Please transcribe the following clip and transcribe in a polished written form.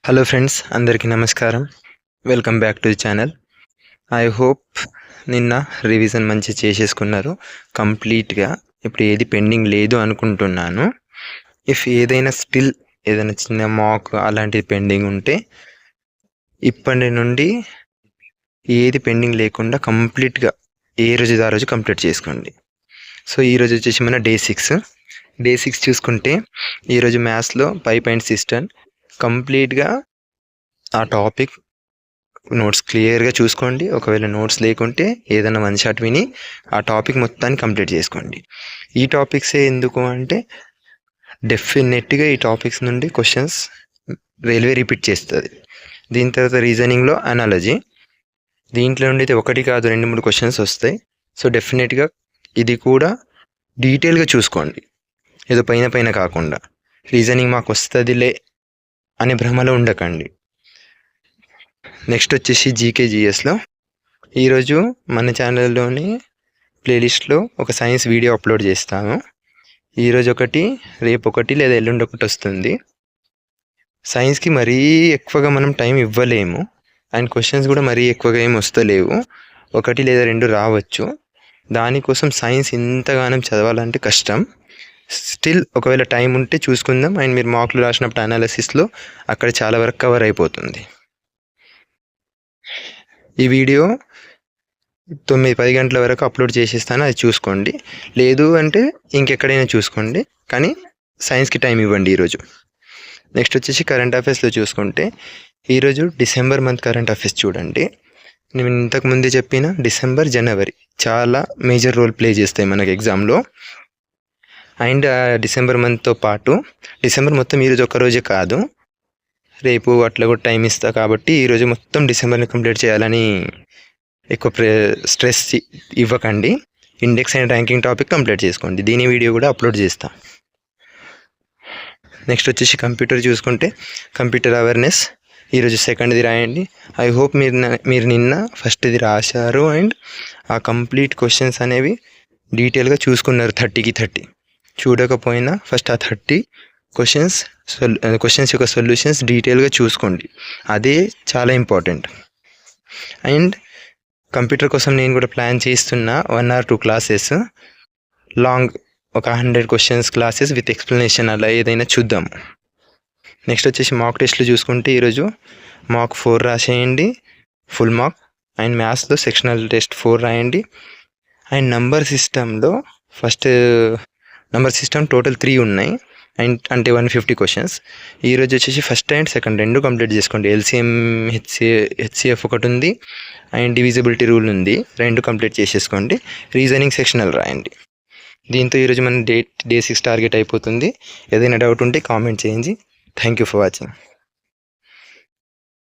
Hello friends, అందరికీ నమస్కారం. Welcome back to the channel. I hope నిన్న రివిజన్ మంచి చేసేసుకున్నారు కంప్లీట్గా. ఇప్పుడు ఏది పెండింగ్ లేదు అనుకుంటున్నాను. ఇఫ్ ఏదైనా స్టిల్ ఏదైనా చిన్న మాక్ అలాంటిది పెండింగ్ ఉంటే ఇప్పటి నుండి ఏది పెండింగ్ లేకుండా కంప్లీట్గా ఏ రోజు ఆ రోజు కంప్లీట్ చేసుకోండి. సో ఈరోజు వచ్చేసి మన డే సిక్స్ చూసుకుంటే ఈరోజు మ్యాథ్స్లో పైప్ అండ్ సిస్టమ్ కంప్లీట్గా ఆ టాపిక్ నోట్స్ క్లియర్గా చూసుకోండి. ఒకవేళ నోట్స్ లేకుంటే ఏదైనా వన్ షాట్ విని ఆ టాపిక్ మొత్తాన్ని కంప్లీట్ చేసుకోండి. ఈ టాపిక్సే ఎందుకు అంటే డెఫినెట్గా ఈ టాపిక్స్ నుండి క్వశ్చన్స్ రైల్వే రిపీట్ చేస్తుంది. దీని తర్వాత రీజనింగ్లో అనాలజీ, దీంట్లో నుండి అయితే ఒకటి కాదు 2-3 క్వశ్చన్స్ వస్తాయి. సో డెఫినెట్గా ఇది కూడా డీటెయిల్గా చూసుకోండి, ఏదో పైన కాకుండా. రీజనింగ్ మాకు వస్తుందిలే అనే భ్రమలో ఉండకండి. నెక్స్ట్ వచ్చేసి జీకేజీఎస్లో ఈరోజు మన ఛానల్లోని ప్లేలిస్ట్లో ఒక సైన్స్ వీడియో అప్లోడ్ చేస్తాను. ఈరోజు ఒకటి, రేపు ఒకటి లేదా ఎల్లుండి ఒకటి వస్తుంది. సైన్స్కి మరీ ఎక్కువగా మనం టైం ఇవ్వలేము అండ్ క్వశ్చన్స్ కూడా మరీ ఎక్కువగా ఏమి వస్తలేవు. 1 లేదా 2 రావచ్చు. దానికోసం సైన్స్ ఇంతగానం చదవాలంటే కష్టం. స్టిల్ ఒకవేళ టైం ఉంటే చూసుకుందాం. అండ్ మీరు మార్కులు రాసినప్పుడు అనాలిసిస్లో అక్కడ చాలా వరకు కవర్ అయిపోతుంది. ఈ వీడియో 9-10 గంటల వరకు అప్లోడ్ చేసేస్తాను, అది చూసుకోండి. లేదు అంటే ఇంకెక్కడైనా చూసుకోండి, కానీ సైన్స్కి టైం ఇవ్వండి ఈరోజు. నెక్స్ట్ వచ్చేసి కరెంట్ అఫైర్స్లో చూసుకుంటే ఈరోజు డిసెంబర్ మంత్ కరెంట్ అఫైర్స్ చూడండి. నేను ఇంతకుముందే చెప్పిన డిసెంబర్, జనవరి చాలా మేజర్ రోల్ ప్లే చేస్తాయి మనకి ఎగ్జామ్లో. అండ్ డిసెంబర్ మంత్తో పాటు డిసెంబర్ మొత్తం ఈరోజు ఒక్కరోజే కాదు, రేపు అట్లా కూడా టైం ఇస్తా కాబట్టి ఈరోజు మొత్తం డిసెంబర్ని కంప్లీట్ చేయాలని ఎక్కువ స్ట్రెస్ ఇవ్వకండి. Index and ranking topic complete చేసుకోండి. దీని వీడియో కూడా అప్లోడ్ చేస్తా. నెక్స్ట్ వచ్చేసి కంప్యూటర్ చూసుకుంటే కంప్యూటర్ అవేర్నెస్ ఈరోజు సెకండ్ది రాయండి. ఐ హోప్ మీరు నిన్న ఫస్ట్ది రాశారు అండ్ ఆ కంప్లీట్ క్వశ్చన్స్ అనేవి డీటెయిల్గా చూసుకున్నారు. 30కి 30 చూడకపోయినా ఫస్ట్ ఆ 30 క్వశ్చన్స్ యొక్క సొల్యూషన్స్ డీటెయిల్గా చూసుకోండి. అదే చాలా ఇంపార్టెంట్. అండ్ కంప్యూటర్ కోసం నేను కూడా ప్లాన్ చేస్తున్నా 1 or 2 క్లాసెస్ లాంగ్, ఒక 100 క్వశ్చన్స్ క్లాసెస్ విత్ ఎక్స్ప్లెనేషన్, అలా ఏదైనా చూద్దాం. నెక్స్ట్ వచ్చేసి మాక్ టెస్ట్లు చూసుకుంటే ఈరోజు మాక్ 4 రాసేయండి, ఫుల్ మార్క్. అండ్ మ్యాథ్స్లో సెక్షనల్ టెస్ట్ 4 రాయండి. అండ్ నంబర్ సిస్టమ్ టోటల్ 3 ఉన్నాయి అండ్ అంటే 150 క్వశ్చన్స్. ఈరోజు వచ్చేసి ఫస్ట్ అండ్ సెకండ్ 2 కంప్లీట్ చేసుకోండి. ఎల్సిఎం హెచ్సిఎఫ్ ఒకటి ఉంది అండ్ డివిజిబిలిటీ రూల్ ఉంది, 2 కంప్లీట్ చేసేసుకోండి. రీజనింగ్ సెక్షనల్ రాయండి. దీంతో ఈరోజు మన డే 6 టార్గెట్ అయిపోతుంది. ఏదైనా డౌట్ ఉంటే కామెంట్ చేయండి. Thank you for watching.